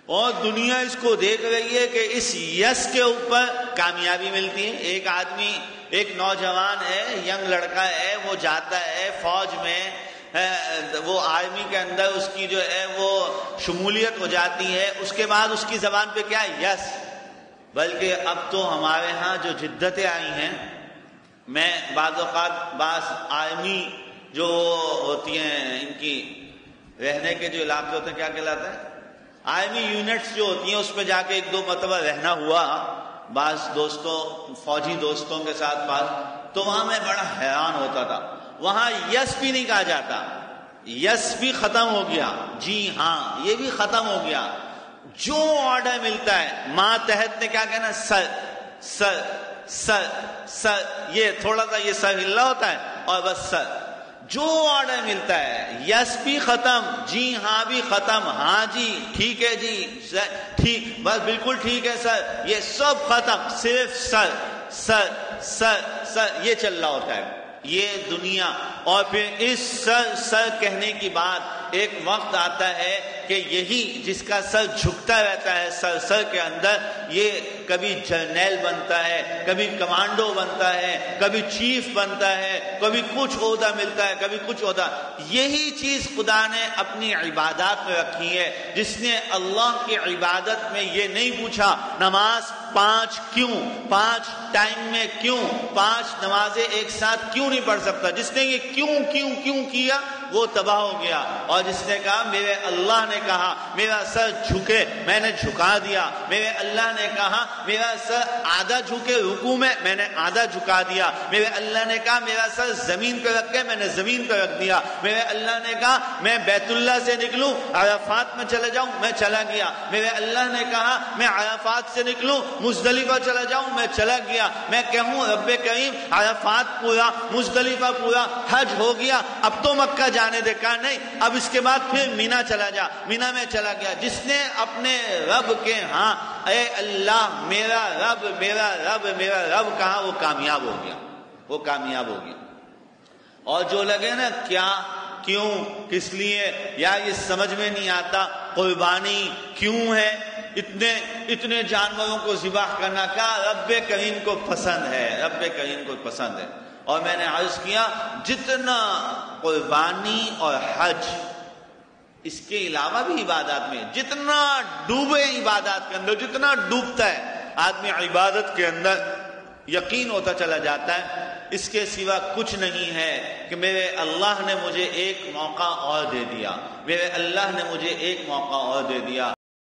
اور دنیا اس کو دیکھ رہی ہے کہ اس یس کے اوپر کامیابی ملتی ہے. ایک آدمی، ایک نوجوان ہے، ینگ لڑکا ہے، وہ جاتا ہے فوج میں، وہ آرمی کے اندر اس کی جو ہے وہ شمولیت ہو جاتی ہے. اس کے بعد اس کی زبان پہ کیا ہے؟ یس. بلکہ اب تو ہمارے ہاں جو جدتیں آئی ہیں، میں بعض اوقات آرمی جو ہوتی ہیں، ان کی رہنے کے جو علاقے ہوتے ہیں کیا کہلاتے ہیں، آرمی یونٹس جو ہوتی ہیں، اس پہ جا کے ایک دو مرتبہ رہنا ہوا بعض دوستوں، فوجی دوستوں کے ساتھ تو وہاں میں بڑا حیران ہوتا تھا. وہاں یس بھی نہیں کہا جاتا، یس بھی ختم ہو گیا، جی ہاں یہ بھی ختم ہو گیا. جو آرڈر ملتا ہے ماتحت نے کیا کہنا، سر سر سر سر، یہ تھوڑا سا یہ سر ہلا ہوتا ہے اور بس سر. جو آرڈر ملتا ہے، یس بھی ختم، جی ہاں بھی ختم، ہاں جی ٹھیک ہے جی ٹھیک، بس بالکل ٹھیک ہے سر، یہ سب ختم، صرف سر سر سر سر یہ چل رہا ہوتا ہے یہ دنیا. اور پھر اس سر سر کہنے کی بات ایک وقت آتا ہے کہ یہی جس کا سر جھکتا رہتا ہے سر سر کے اندر، یہ کبھی جرنیل بنتا ہے، کبھی کمانڈو بنتا ہے، کبھی چیف بنتا ہے، کبھی کچھ عہدہ ملتا ہے، کبھی کچھ عہدہ. یہی چیز خدا نے اپنی عبادات میں رکھی ہے. جس نے اللہ کی عبادت میں یہ نہیں پوچھا نماز 5 کیوں، 5 ٹائم میں کیوں، 5 نمازیں ایک ساتھ کیوں نہیں پڑھ سکتا، جس نے یہ کیوں کیوں کیوں کیا وہ تباہ ہو گیا. اور جس نے کہا میرے اللہ نے کہا میرا سر جھکے، میں نے جھکا دیا. میرے اللہ نے کہا میرا سر آدھا جھکے رکوع میں، میں نے آدھا جھکا دیا. میرے اللہ نے کہا میرا سر زمین پہ رکھ کے، میں نے زمین پہ رکھ دیا. میرے اللہ نے کہا میں بیت اللہ سے نکلوں عرفات میں چلا جاؤں، میں چلا گیا. میرے اللہ نے کہا میں عرفات سے نکلوں مزدلفہ چلا جاؤں، میں چلا گیا. میں کہوں رب کریم عرفات پورا، مزدلفہ پورا، حج ہو گیا، اب تو مکہ جانے دے. کہا نہیں، اب اس کے بعد پھر مینا چلا جا، مینا میں چلا گیا. جس نے اپنے رب کے ہاں اے اللہ میرا رب میرا رب میرا رب کہا، وہ کامیاب ہو گیا، وہ کامیاب ہو گیا. اور جو لگے نا کیا کیوں کس لیے، یا یہ سمجھ میں نہیں آتا قربانی کیوں ہے، اتنے جانوروں کو ذبح کرنا، کا رب کریم کو پسند ہے، رب کریم کو پسند ہے. اور میں نے عرض کیا جتنا قربانی اور حج، اس کے علاوہ بھی عبادات میں جتنا ڈوبے عبادات کے اندر، جتنا ڈوبتا ہے آدمی عبادت کے اندر، یقین ہوتا چلا جاتا ہے اس کے سوا کچھ نہیں ہے کہ میرے اللہ نے مجھے ایک موقع اور دے دیا، میرے اللہ نے مجھے ایک موقع اور دے دیا.